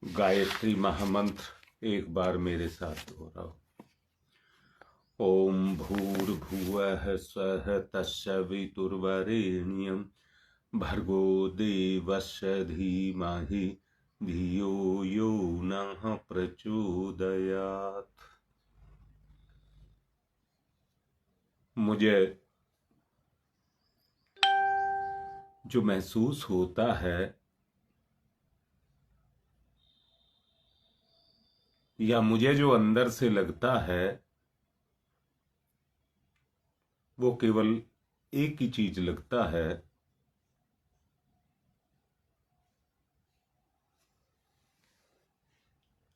गायत्री महामंत्र एक बार मेरे साथ दोहराओ। ओम भूर्भुवः स्वः तत्सवितुर्वरेण्यं भर्गो देवस्य धीमहि धियो यो नः प्रचोदयात्। मुझे जो महसूस होता है या मुझे जो अंदर से लगता है वो केवल एक ही चीज लगता है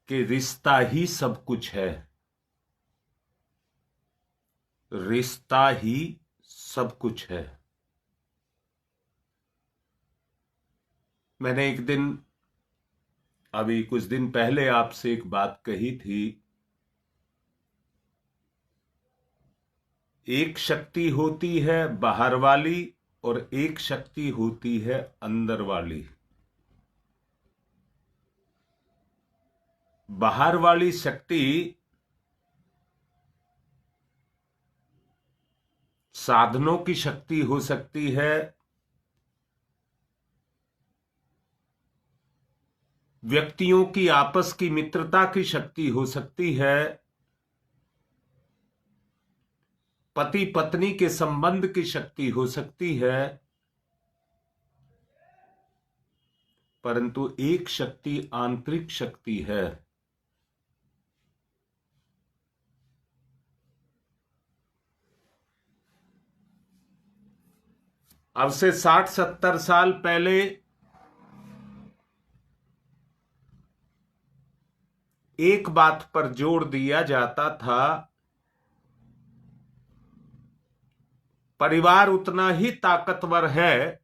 कि रिश्ता ही सब कुछ है। रिश्ता ही सब कुछ है। मैंने एक दिन अभी कुछ दिन पहले आपसे एक बात कही थी। एक शक्ति होती है बाहर वाली और एक शक्ति होती है अंदर वाली। बाहर वाली शक्ति साधनों की शक्ति हो सकती है, व्यक्तियों की आपस की मित्रता की शक्ति हो सकती है, पति पत्नी के संबंध की शक्ति हो सकती है, परंतु एक शक्ति आंतरिक शक्ति है। अब से 60-70 साल पहले एक बात पर जोर दिया जाता था, परिवार उतना ही ताकतवर है।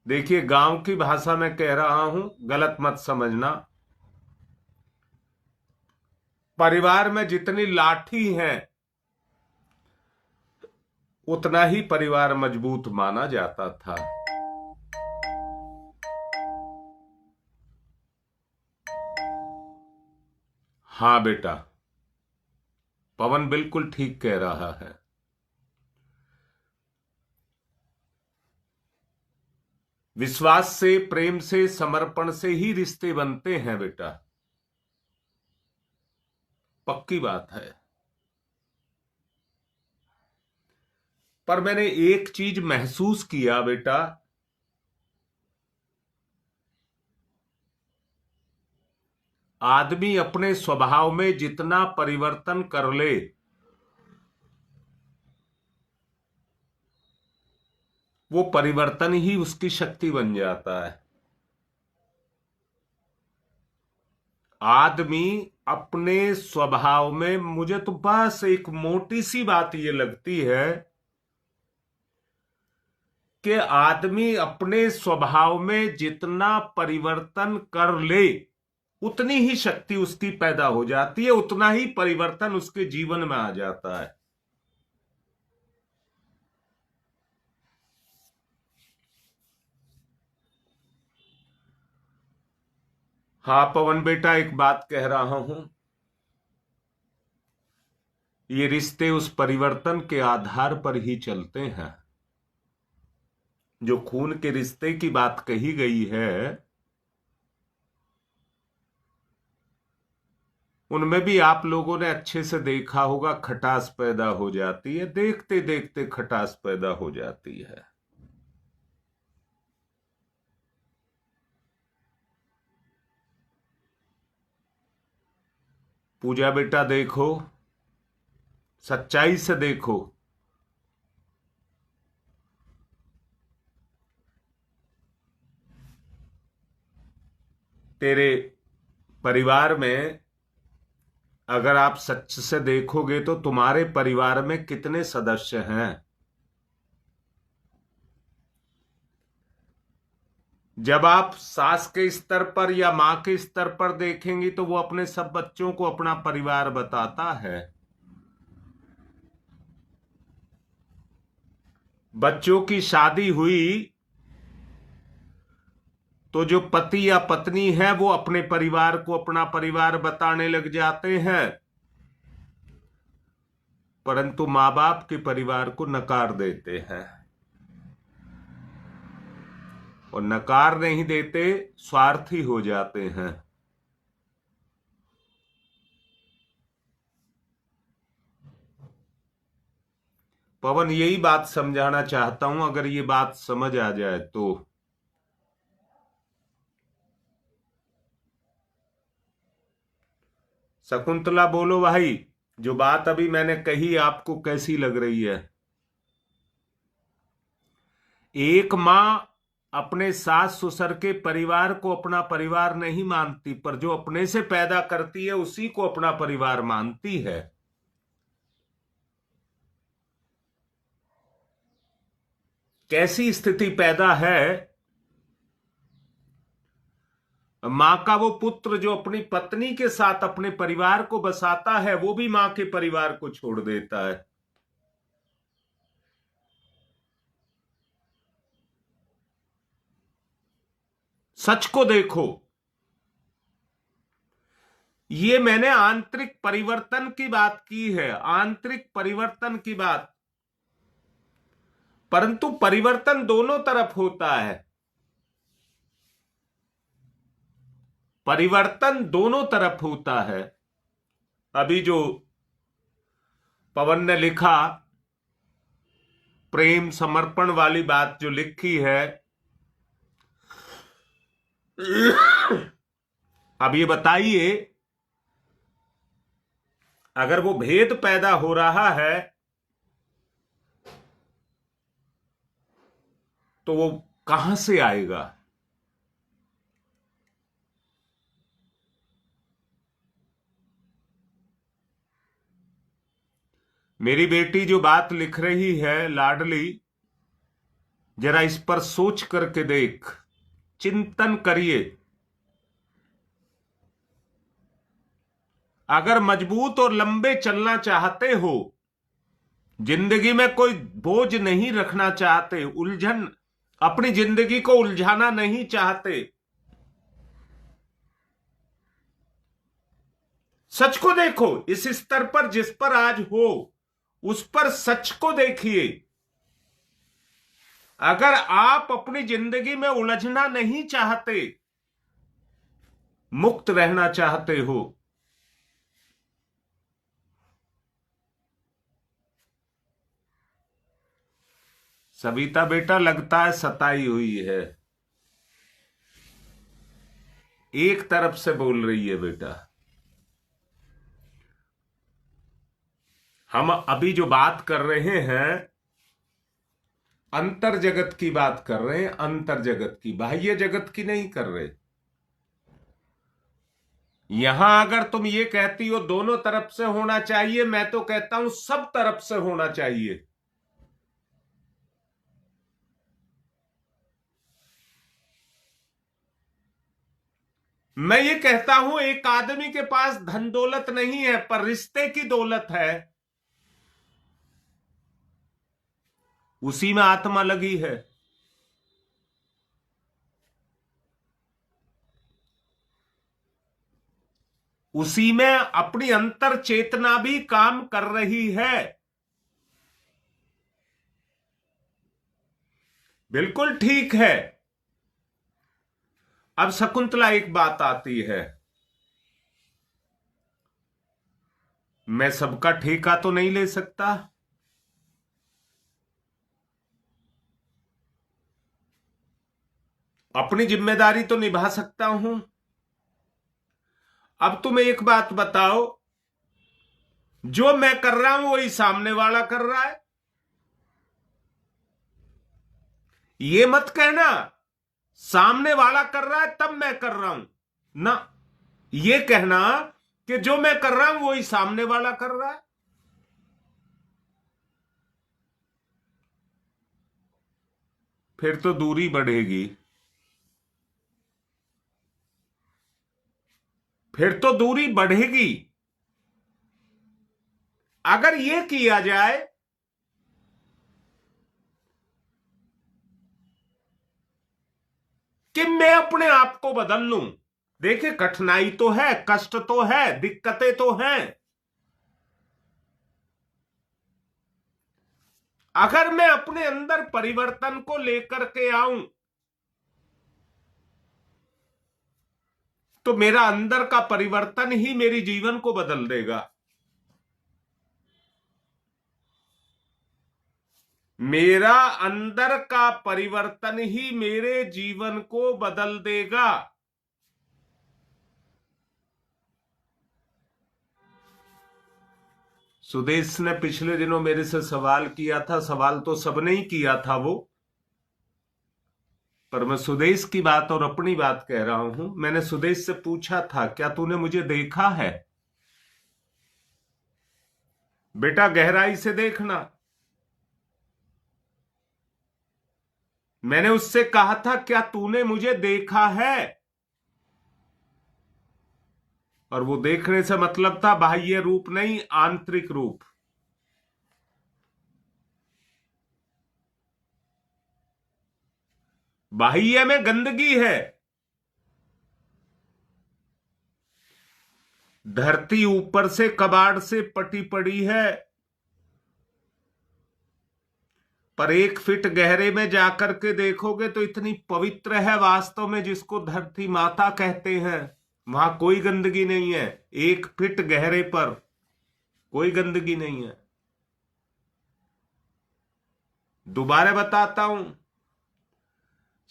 देखिए, गांव की भाषा में कह रहा हूं, गलत मत समझना। परिवार में जितनी लाठी है उतना ही परिवार मजबूत माना जाता था। हां बेटा, पवन बिल्कुल ठीक कह रहा है। विश्वास से, प्रेम से, समर्पण से ही रिश्ते बनते हैं बेटा, पक्की बात है। पर मैंने एक चीज महसूस किया बेटा, आदमी अपने स्वभाव में जितना परिवर्तन कर ले वो परिवर्तन ही उसकी शक्ति बन जाता है। आदमी अपने स्वभाव में, मुझे तो बस एक मोटी सी बात ये लगती है कि आदमी अपने स्वभाव में जितना परिवर्तन कर ले उतनी ही शक्ति उसकी पैदा हो जाती है, उतना ही परिवर्तन उसके जीवन में आ जाता है। हाँ पवन बेटा, एक बात कह रहा हूं, ये रिश्ते उस परिवर्तन के आधार पर ही चलते हैं। जो खून के रिश्ते की बात कही गई है उनमें भी आप लोगों ने अच्छे से देखा होगा, खटास पैदा हो जाती है, देखते देखते खटास पैदा हो जाती है। पूजा बेटा देखो, सच्चाई से देखो, तेरे परिवार में अगर आप सच से देखोगे तो तुम्हारे परिवार में कितने सदस्य हैं। जब आप सास के स्तर पर या मां के स्तर पर देखेंगी तो वो अपने सब बच्चों को अपना परिवार बताता है। बच्चों की शादी हुई तो जो पति या पत्नी है वो अपने परिवार को अपना परिवार बताने लग जाते हैं, परंतु मां बाप के परिवार को नकार देते हैं। और नकार नहीं देते, स्वार्थी हो जाते हैं। पवन, यही बात समझाना चाहता हूं, अगर ये बात समझ आ जाए तो। शकुंतला बोलो भाई, जो बात अभी मैंने कही आपको कैसी लग रही है? एक मां अपने सास ससुर के परिवार को अपना परिवार नहीं मानती, पर जो अपने से पैदा करती है उसी को अपना परिवार मानती है। कैसी स्थिति पैदा है? मां का वो पुत्र जो अपनी पत्नी के साथ अपने परिवार को बसाता है, वो भी मां के परिवार को छोड़ देता है। सच को देखो, ये मैंने आंतरिक परिवर्तन की बात की है, आंतरिक परिवर्तन की बात। परंतु परिवर्तन दोनों तरफ होता है, परिवर्तन दोनों तरफ होता है। अभी जो पवन ने लिखा, प्रेम समर्पण वाली बात जो लिखी है, अब ये बताइए, अगर वो भेद पैदा हो रहा है तो वो कहां से आएगा? मेरी बेटी जो बात लिख रही है लाडली, जरा इस पर सोच करके देख, चिंतन करिए। अगर मजबूत और लंबे चलना चाहते हो, जिंदगी में कोई बोझ नहीं रखना चाहते, उलझन, अपनी जिंदगी को उलझाना नहीं चाहते, सच को देखो। इस स्तर पर जिस पर आज हो, उस पर सच को देखिए। अगर आप अपनी जिंदगी में उलझना नहीं चाहते, मुक्त रहना चाहते हो, सविता बेटा लगता है सताई हुई है, एक तरफ से बोल रही है बेटा। हम अभी जो बात कर रहे हैं, अंतर जगत की बात कर रहे हैं, अंतर जगत की, बाह्य जगत की नहीं कर रहे। यहां अगर तुम ये कहती हो दोनों तरफ से होना चाहिए, मैं तो कहता हूं सब तरफ से होना चाहिए। मैं ये कहता हूं एक आदमी के पास धन दौलत नहीं है, पर रिश्ते की दौलत है, उसी में आत्मा लगी है। उसी में अपनी अंतर चेतना भी काम कर रही है। बिल्कुल ठीक है। अब शकुंतला एक बात आती है, मैं सबका ठेका तो नहीं ले सकता, अपनी जिम्मेदारी तो निभा सकता हूं। अब तुम एक बात बताओ, जो मैं कर रहा हूं वही सामने वाला कर रहा है। ये मत कहना सामने वाला कर रहा है तब मैं कर रहा हूं ना, ये कहना कि जो मैं कर रहा हूं वही सामने वाला कर रहा है। फिर तो दूरी बढ़ेगी, फिर तो दूरी बढ़ेगी। अगर यह किया जाए कि मैं अपने आप को बदल लूं। देखिए, कठिनाई तो है, कष्ट तो है, दिक्कतें तो हैं। अगर मैं अपने अंदर परिवर्तन को लेकर के आऊं तो मेरा अंदर का परिवर्तन ही मेरी जीवन को बदल देगा। मेरा अंदर का परिवर्तन ही मेरे जीवन को बदल देगा। सुदेश ने पिछले दिनों मेरे से सवाल किया था। सवाल तो सबने ही किया था वो, पर मैं सुदेश की बात और अपनी बात कह रहा हूं। मैंने सुदेश से पूछा था, क्या तूने मुझे देखा है? बेटा, गहराई से देखना। मैंने उससे कहा था, क्या तूने मुझे देखा है? और वो देखने से मतलब था बाह्य रूप नहीं, आंतरिक रूप। बाह्य में गंदगी है। धरती ऊपर से कबाड़ से पटी पड़ी है, पर 1 फीट गहरे में जाकर के देखोगे तो इतनी पवित्र है वास्तव में, जिसको धरती माता कहते हैं। वहां कोई गंदगी नहीं है। 1 फीट गहरे पर कोई गंदगी नहीं है। दोबारा बताता हूं,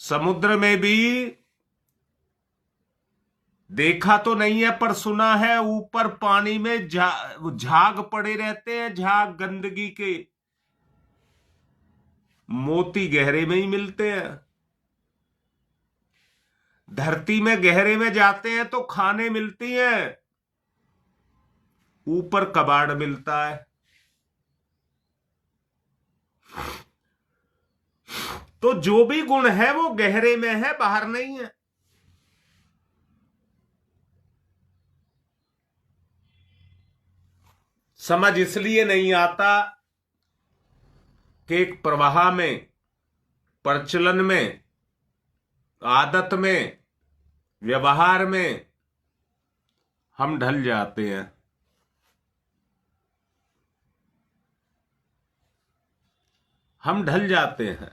समुद्र में भी देखा तो नहीं है, पर सुना है ऊपर पानी में झाग पड़े रहते हैं, झाग गंदगी के। मोती गहरे में ही मिलते हैं। धरती में गहरे में जाते हैं तो खाने मिलती हैं, ऊपर कबाड़ मिलता है। तो जो भी गुण है वो गहरे में है, बाहर नहीं है। समझ इसलिए नहीं आता कि एक प्रवाह में, प्रचलन में, आदत में, व्यवहार में हम ढल जाते हैं। हम ढल जाते हैं।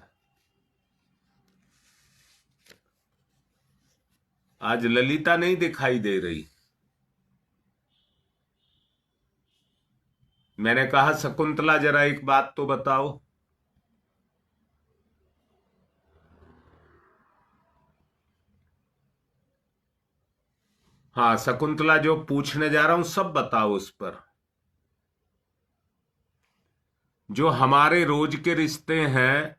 आज ललिता नहीं दिखाई दे रही। मैंने कहा, शकुंतला जरा एक बात तो बताओ। हाँ शकुंतला, जो पूछने जा रहा हूं सब बताओ उस पर। जो हमारे रोज के रिश्ते हैं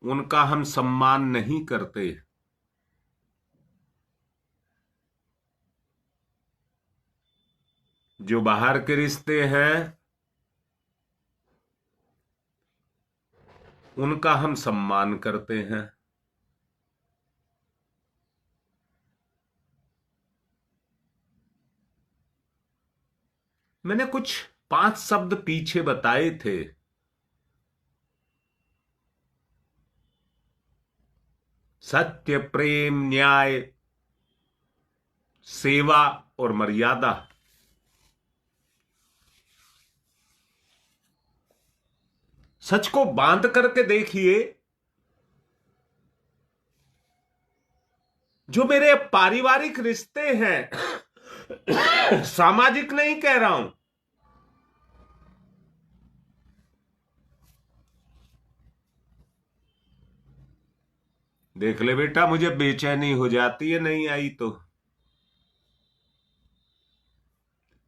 उनका हम सम्मान नहीं करते। जो बाहर के रिश्ते हैं उनका हम सम्मान करते हैं। मैंने कुछ 5 शब्द पीछे बताए थे। सत्य, प्रेम, न्याय, सेवा और मर्यादा। सच को बांध करके देखिए, जो मेरे पारिवारिक रिश्ते हैं, सामाजिक नहीं कह रहा हूं, देख ले बेटा, मुझे बेचैनी हो जाती है नहीं आई तो।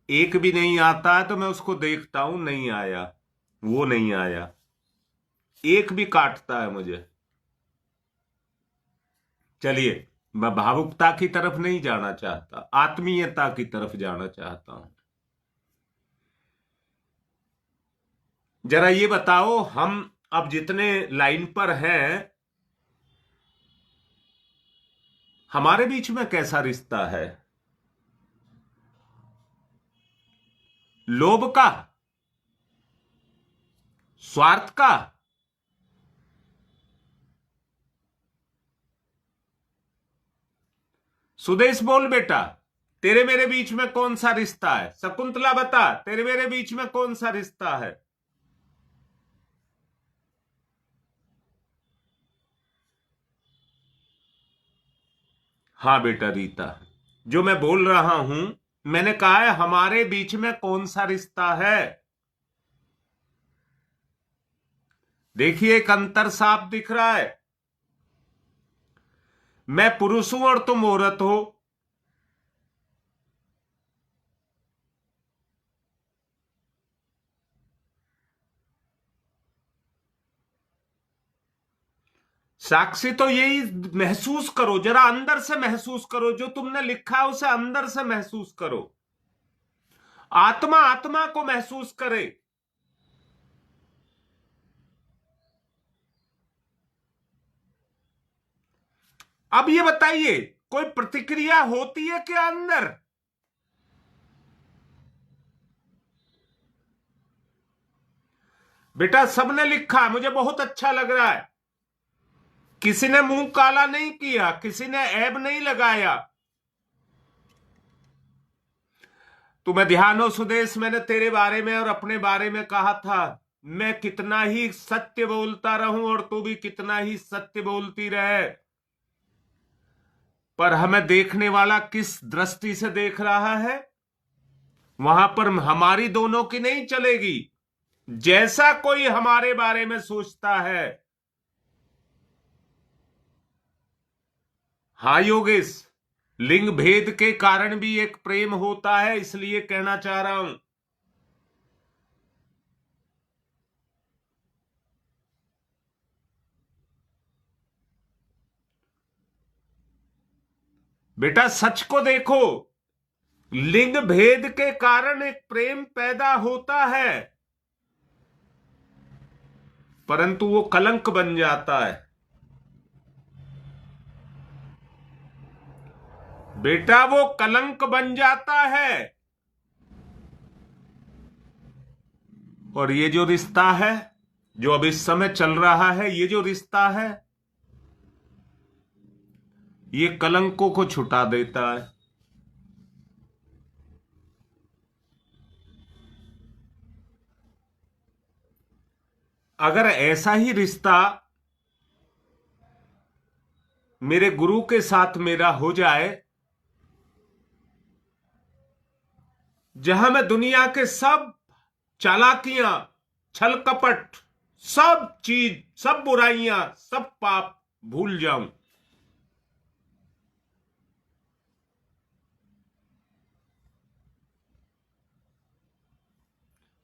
एक भी नहीं आता है तो मैं उसको देखता हूं, नहीं आया, वो नहीं आया। एक भी काटता है मुझे। चलिए, मैं भावुकता की तरफ नहीं जाना चाहता, आत्मीयता की तरफ जाना चाहता हूं। जरा ये बताओ, हम अब जितने लाइन पर हैं, हमारे बीच में कैसा रिश्ता है? लोभ का, स्वार्थ का, सुदेश बोल बेटा, तेरे मेरे बीच में कौन सा रिश्ता है? शकुंतला बता, तेरे मेरे बीच में कौन सा रिश्ता है? हाँ बेटा रीता, जो मैं बोल रहा हूं, मैंने कहा है हमारे बीच में कौन सा रिश्ता है। देखिए एक अंतर साफ दिख रहा है। मैं पुरुष हूं और तुम औरत हो। साक्षी तो यही महसूस करो, जरा अंदर से महसूस करो, जो तुमने लिखा है उसे अंदर से महसूस करो। आत्मा आत्मा को महसूस करे। अब ये बताइए, कोई प्रतिक्रिया होती है क्या अंदर? बेटा सबने लिखा, मुझे बहुत अच्छा लग रहा है। किसी ने मुंह काला नहीं किया, किसी ने ऐब नहीं लगाया। तुम्हें ध्यान हो सुदेश, मैंने तेरे बारे में और अपने बारे में कहा था, मैं कितना ही सत्य बोलता रहूं और तू भी कितना ही सत्य बोलती रहे, पर हमें देखने वाला किस दृष्टि से देख रहा है, वहां पर हमारी दोनों की नहीं चलेगी। जैसा कोई हमारे बारे में सोचता है। हाँ योगेश, लिंग भेद के कारण भी एक प्रेम होता है, इसलिए कहना चाह रहा हूं। बेटा सच को देखो, लिंग भेद के कारण एक प्रेम पैदा होता है, परंतु वो कलंक बन जाता है। बेटा वो कलंक बन जाता है। और ये जो रिश्ता है, जो अब इस समय चल रहा है, ये जो रिश्ता है, ये कलंकों को छुटा देता है। अगर ऐसा ही रिश्ता मेरे गुरु के साथ मेरा हो जाए, जहां मैं दुनिया के सब चालाकियां, छल कपट, सब चीज, सब बुराइयां, सब पाप भूल जाऊं।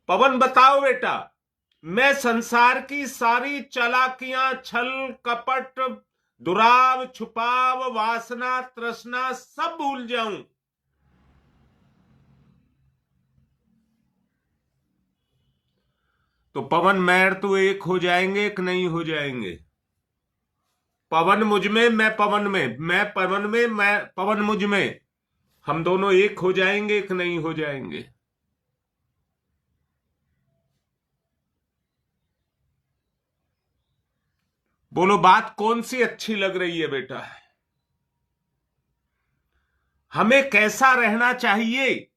पवन बताओ बेटा, मैं संसार की सारी चालाकियां, छल कपट, दुराव छुपाव, वासना तृष्णा सब भूल जाऊं, तो पवन मैं तू एक हो जाएंगे कि नहीं हो जाएंगे? पवन मुझ में, मैं पवन में, मैं पवन में, मैं पवन मुझ में, हम दोनों एक हो जाएंगे कि नहीं हो जाएंगे? बोलो बात कौन सी अच्छी लग रही है बेटा? हमें कैसा रहना चाहिए?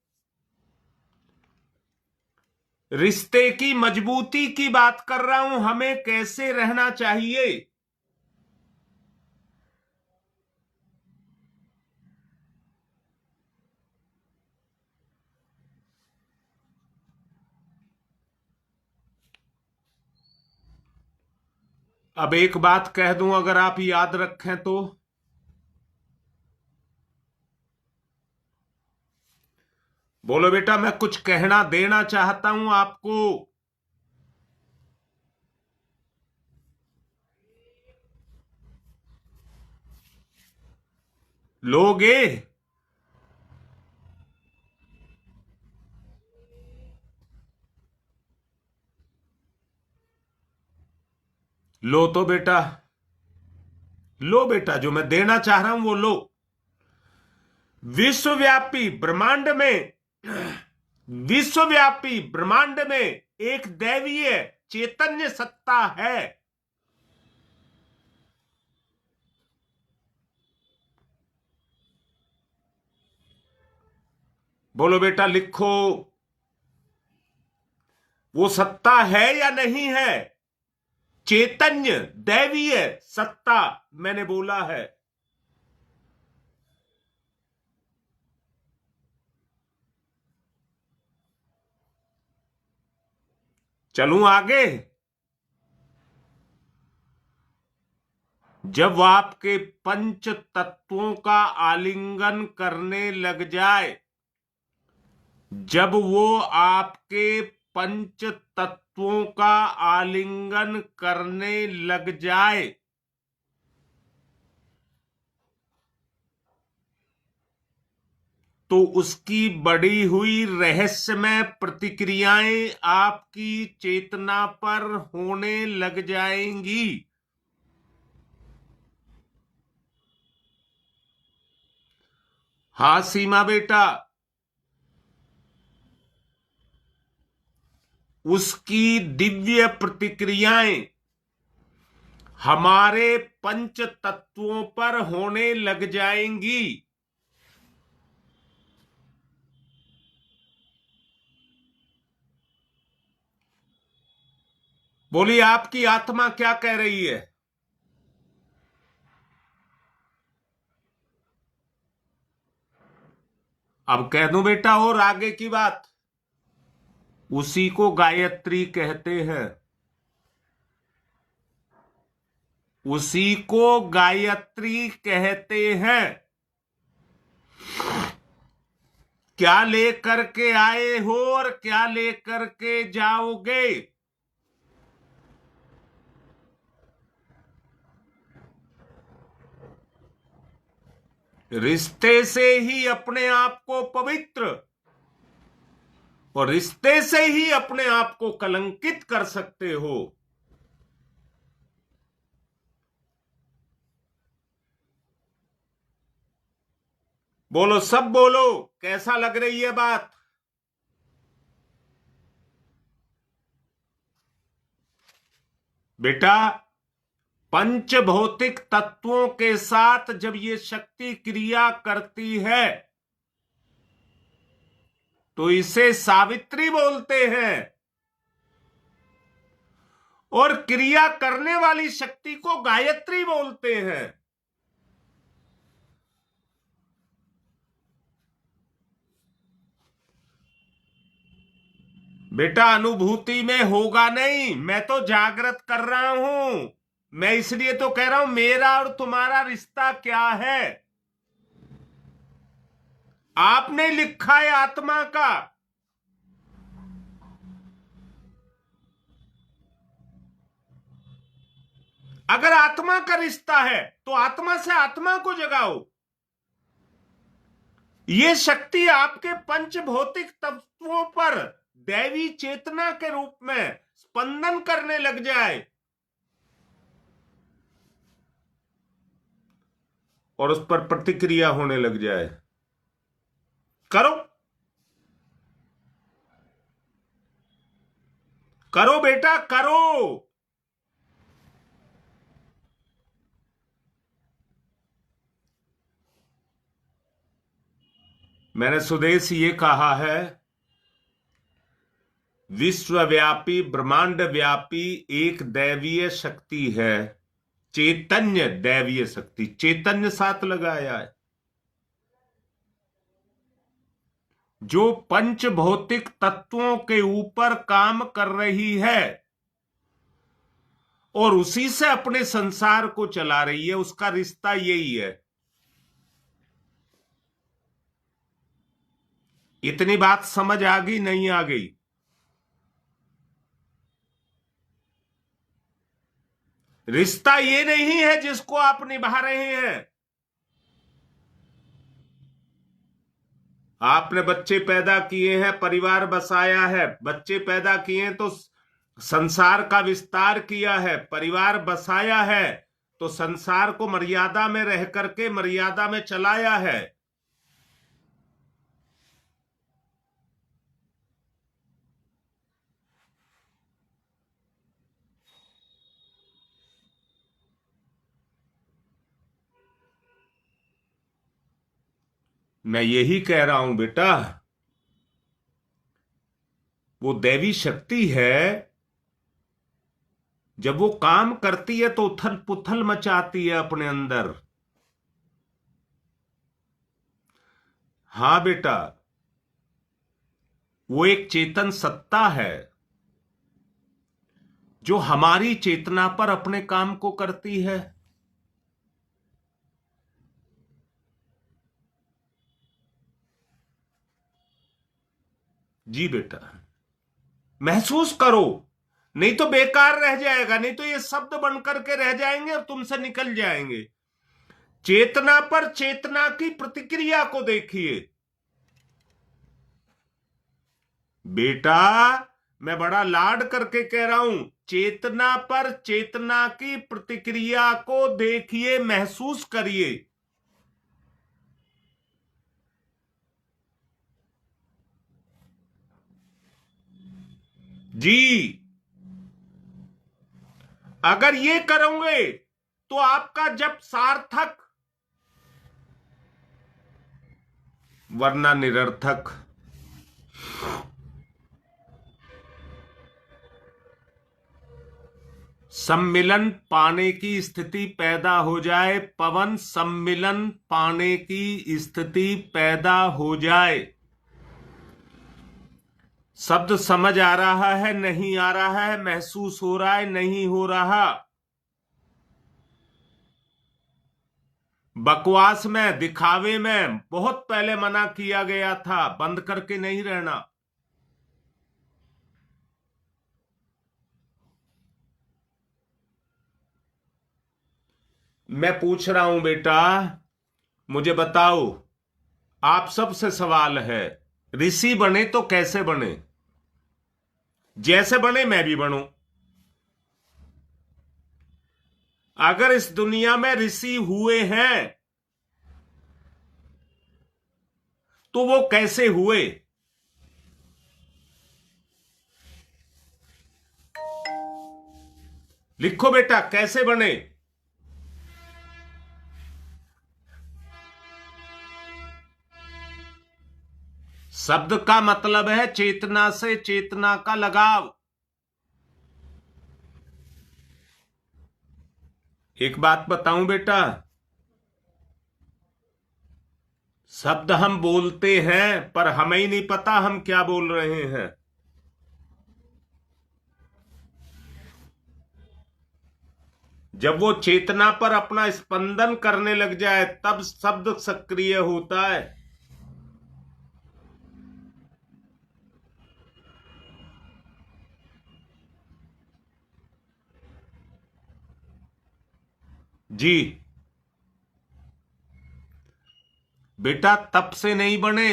रिश्ते की मजबूती की बात कर रहा हूं, हमें कैसे रहना चाहिए? अब एक बात कह दूं, अगर आप याद रखें तो, बोलो बेटा मैं कुछ कहना देना चाहता हूं आपको। लोगे? लो तो बेटा, लो बेटा, जो मैं देना चाह रहा हूं वो लो। विश्वव्यापी ब्रह्मांड में, विश्वव्यापी ब्रह्मांड में एक दैवीय चैतन्य सत्ता है। बोलो बेटा, लिखो। वो सत्ता है या नहीं है? चैतन्य, दैवीय सत्ता मैंने बोला है। चलूं आगे? जब आपके पंच तत्वों का आलिंगन करने लग जाए, जब वो आपके पंच तत्वों का आलिंगन करने लग जाए, तो उसकी बढ़ी हुई रहस्यमय प्रतिक्रियाएं आपकी चेतना पर होने लग जाएंगी। हाँ सीमा बेटा, उसकी दिव्य प्रतिक्रियाएं हमारे पंच तत्वों पर होने लग जाएंगी। बोलिए, आपकी आत्मा क्या कह रही है? अब कह दूं बेटा और आगे की बात? उसी को गायत्री कहते हैं। उसी को गायत्री कहते हैं। क्या लेकर के आए हो और क्या लेकर के जाओगे? रिश्ते से ही अपने आप को पवित्र और रिश्ते से ही अपने आप को कलंकित कर सकते हो। बोलो, सब बोलो, कैसा लग रही है बात? बेटा, पंच भौतिक तत्वों के साथ जब ये शक्ति क्रिया करती है तो इसे सावित्री बोलते हैं, और क्रिया करने वाली शक्ति को गायत्री बोलते हैं। बेटा, अनुभूति में होगा नहीं, मैं तो जागृत कर रहा हूं। मैं इसलिए तो कह रहा हूं, मेरा और तुम्हारा रिश्ता क्या है? आपने लिखा है आत्मा का। अगर आत्मा का रिश्ता है तो आत्मा से आत्मा को जगाओ। ये शक्ति आपके पंच भौतिक तत्वों पर दैवी चेतना के रूप में स्पंदन करने लग जाए और उस पर प्रतिक्रिया होने लग जाए। करो, करो बेटा, करो। मैंने सुदेश ये कहा है, विश्वव्यापी ब्रह्मांड व्यापी एक दैवीय शक्ति है, चैतन्य दैवीय शक्ति। चैतन्य साथ लगाया है, जो पंच भौतिक तत्वों के ऊपर काम कर रही है और उसी से अपने संसार को चला रही है। उसका रिश्ता यही है। इतनी बात समझ आ गई? नहीं आ गई? रिश्ता ये नहीं है जिसको आप निभा रहे हैं। आपने बच्चे पैदा किए हैं, परिवार बसाया है, बच्चे पैदा किए हैं तो संसार का विस्तार किया है, परिवार बसाया है तो संसार को मर्यादा में रह करके मर्यादा में चलाया है। मैं यही कह रहा हूं बेटा, वो दैवी शक्ति है, जब वो काम करती है तो उथल पुथल मचाती है अपने अंदर। हाँ बेटा, वो एक चेतन सत्ता है जो हमारी चेतना पर अपने काम को करती है। जी बेटा, महसूस करो, नहीं तो बेकार रह जाएगा, नहीं तो ये शब्द बन करके रह जाएंगे और तुमसे निकल जाएंगे। चेतना पर चेतना की प्रतिक्रिया को देखिए बेटा, मैं बड़ा लाड करके कह रहा हूं, चेतना पर चेतना की प्रतिक्रिया को देखिए, महसूस करिए। जी, अगर ये करोगे तो आपका जप सार्थक, वरना निरर्थक। सम्मिलन पाने की स्थिति पैदा हो जाए, पवन सम्मिलन पाने की स्थिति पैदा हो जाए। शब्द समझ आ रहा है, नहीं आ रहा है, महसूस हो रहा है, नहीं हो रहा। बकवास में, दिखावे में बहुत पहले मना किया गया था, बंद करके नहीं रहना। मैं पूछ रहा हूं बेटा, मुझे बताओ, आप सबसे सवाल है, ऋषि बने तो कैसे बने? जैसे बने मैं भी बनूं। अगर इस दुनिया में ऋषि हुए हैं तो वो कैसे हुए? लिखो बेटा, कैसे बने? शब्द का मतलब है चेतना से चेतना का लगाव। एक बात बताऊं बेटा, शब्द हम बोलते हैं पर हमें ही नहीं पता हम क्या बोल रहे हैं। जब वो चेतना पर अपना स्पंदन करने लग जाए तब शब्द सक्रिय होता है। जी बेटा, तप से नहीं बने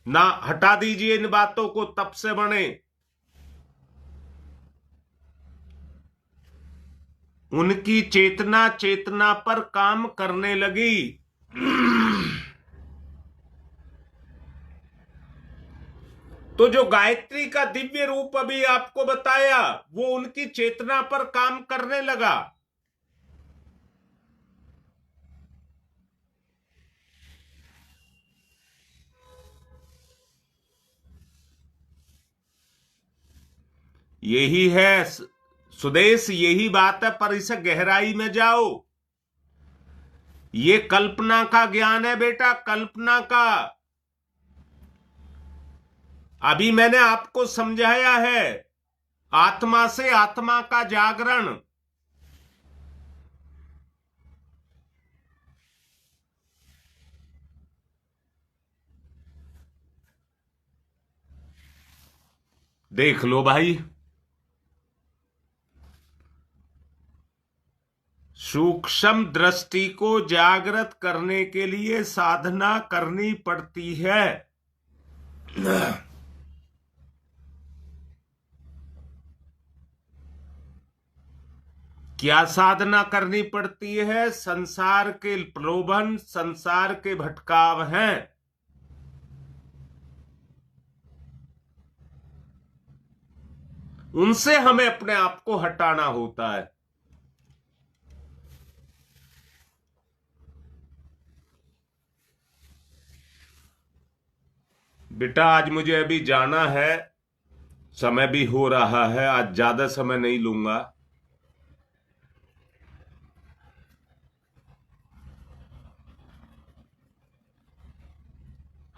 ना, हटा दीजिए इन बातों को, तप से बने। उनकी चेतना चेतना पर काम करने लगी। तो जो गायत्री का दिव्य रूप अभी आपको बताया, वो उनकी चेतना पर काम करने लगा। यही है सुदेश, यही बात है, पर इसे गहराई में जाओ। ये कल्पना का ज्ञान है बेटा, कल्पना का। अभी मैंने आपको समझाया है, आत्मा से आत्मा का जागरण। देख लो भाई, सूक्ष्म दृष्टि को जागृत करने के लिए साधना करनी पड़ती है। क्या साधना करनी पड़ती है? संसार के प्रलोभन, संसार के भटकाव हैं, उनसे हमें अपने आप को हटाना होता है। बेटा आज मुझे अभी जाना है, समय भी हो रहा है, आज ज्यादा समय नहीं लूंगा।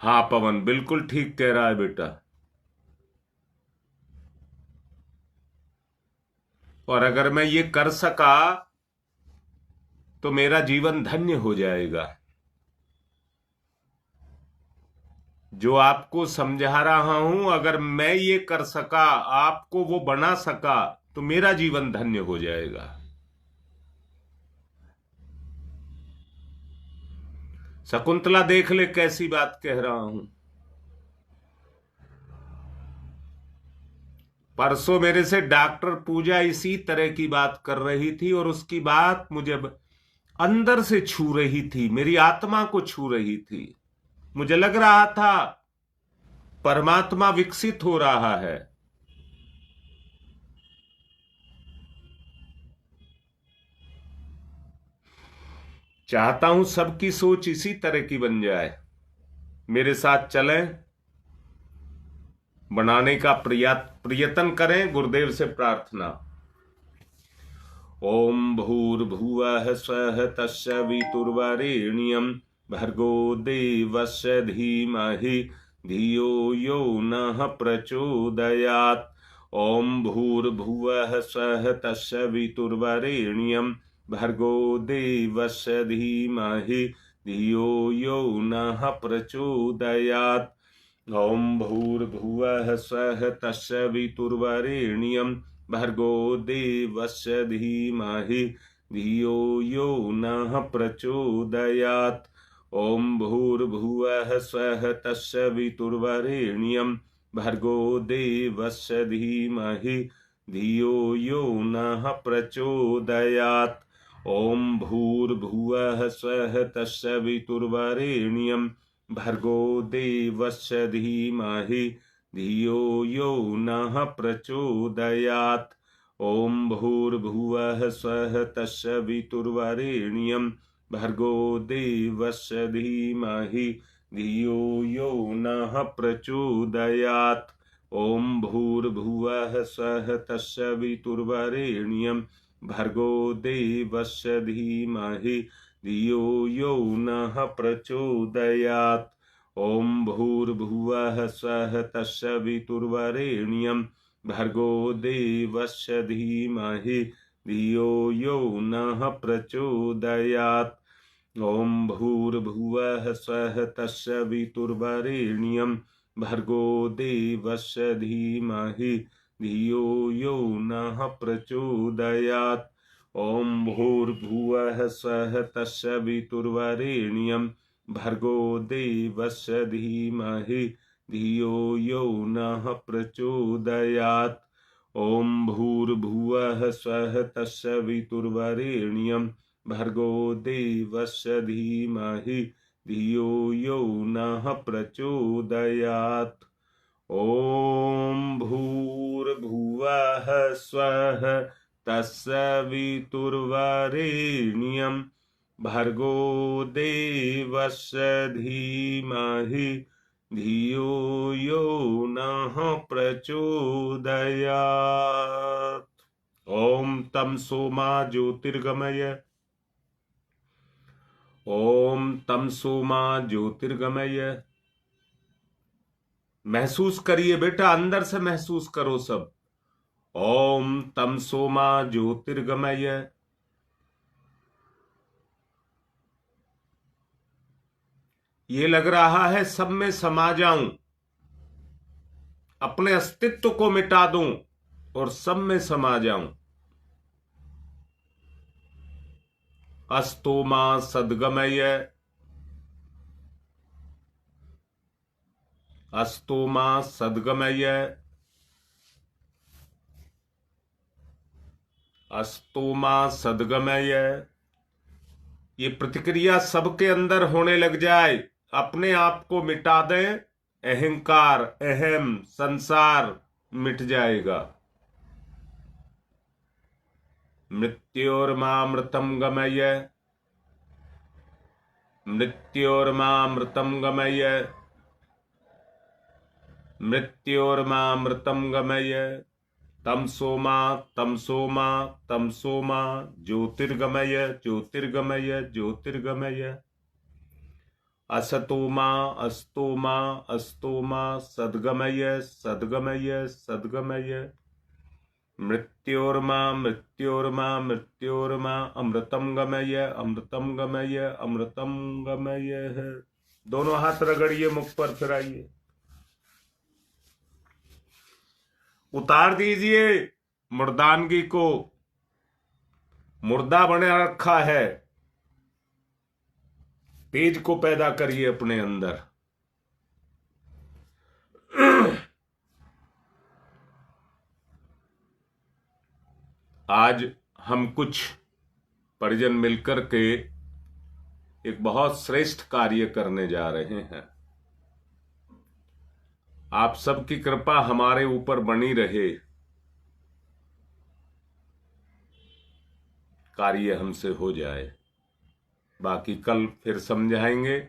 हाँ पवन, बिल्कुल ठीक कह रहा है बेटा। और अगर मैं ये कर सका तो मेरा जीवन धन्य हो जाएगा। जो आपको समझा रहा हूं, अगर मैं ये कर सका, आपको वो बना सका, तो मेरा जीवन धन्य हो जाएगा। शकुंतला देख ले कैसी बात कह रहा हूं। परसों मेरे से डॉक्टर पूजा इसी तरह की बात कर रही थी, और उसकी बात मुझे अंदर से छू रही थी, मेरी आत्मा को छू रही थी। मुझे लग रहा था परमात्मा विकसित हो रहा है। चाहता हूं सबकी सोच इसी तरह की बन जाए। मेरे साथ चलें, बनाने का प्रयत्न करें। गुरुदेव से प्रार्थना। ओम भूर्भुवः स्वः तस्सवितुर्वरेण्यं भर्गो देवस्य धीमहि धियो यो नः प्रचोदयात्। ओम भूर्भुवः स्वः तस्सवितुर्वरेण्यं भर्गो देवस्य धीमहि धियो यो नः प्रचोदयात्। ओम भूर्भुवः स्वः तस्सवितुर्वरेण्यं भर्गो देवस्य धीमहि धियो यो नः प्रचोदयात्। ओम भूर्भुवः स्वः तस्सवितुर्वरेण्यं भर्गो देवस्य धीमहि धियो यो नः प्रचोदयात्। ओम भूर्भुवः स्वः तस्सवितुर्वरेण्यं भर्गो देवस्य धीमहि धियो यो नः प्रचोदयात्। ओम भूर्भुवः स्वः तस्सवितुर्वरेण्यं भर्गो देवस्य धीमहि धियो यो नः प्रचोदयात्। ओम भूर्भुवः स्वः तस्सवितुर्वरेण्यं भर्गो देवस्य धीमहि धियो यो नः प्रचोदयात्। ओम भूर्भुवः स्वः तस्सवितुर्वरेण्यं भर्गो देवस्य धीमहि धियो यो नः प्रचोदयात्। ओम भूर्भुवः स्वः तस्सवितुर्वरेण्यं भर्गो देवस्य धीमहि धियो यो नः प्रचोदयात्। ओम भूर्भुवः स्वः तस्सवितुर्वरेण्यं भर्गो देवस्य धीमहि धियो यो नः प्रचोदयात्। ओम भूर्भुवः स्वः तस्सवितुर्वरेण्यं भर्गो देवस्य धीमहि धियो यो नः प्रचोदयात्। ओम भूर्भुवः स्वः तस्सवितुर्वरेण्यं भर्गो देवस्य धीमहि धियो यो नः प्रचोदयात्। ओम तमसो मा ज्योतिर्गमय। ओम तमसो मा ज्योतिर्गमय। महसूस करिए बेटा, अंदर से महसूस करो सब। ओम तमसो मा ज्योतिर्गमय। ये लग रहा है सब में समा जाऊं, अपने अस्तित्व को मिटा दूं और सब में समा जाऊं। अस्तो मा सद्गमय। अस्तो मा सद्गमय। अस्तो मा सद्गमय। ये प्रतिक्रिया सबके अंदर होने लग जाए, अपने आप को मिटा दें। अहंकार, अहम, संसार मिट जाएगा। मृत्योर्मामृतं गमय। मृत्योर्मामृतं गमय। मृत्योर्मामृतं गमय तमसो मा तमसो मा तमसो मा ज्योतिर्गमय ज्योतिर्गमय ज्योतिर्गमय असतो मा अस्तो मा अस्तो मा सद्गमय सद्गमय सद्गमय मृत्योर्मा मृत्योर्मा मृत्योर्मा अमृतम गमय अमृतम गमय अमृतम गमय। दोनों हाथ रगड़िए, मुख पर फिराइए, उतार दीजिए मुर्दानगी को। मुर्दा बने रखा है, तेज को पैदा करिए अपने अंदर। आज हम कुछ परिजन मिलकर के एक बहुत श्रेष्ठ कार्य करने जा रहे हैं। आप सबकी कृपा हमारे ऊपर बनी रहे, कार्य हमसे हो जाए। बाकी कल फिर समझाएंगे,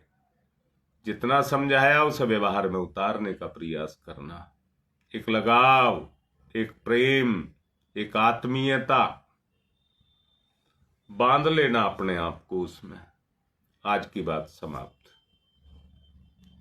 जितना समझाया उसे व्यवहार में उतारने का प्रयास करना। एक लगाव, एक प्रेम, एक आत्मीयता बांध लेना अपने आप को उसमें। आज की बात समाप्त।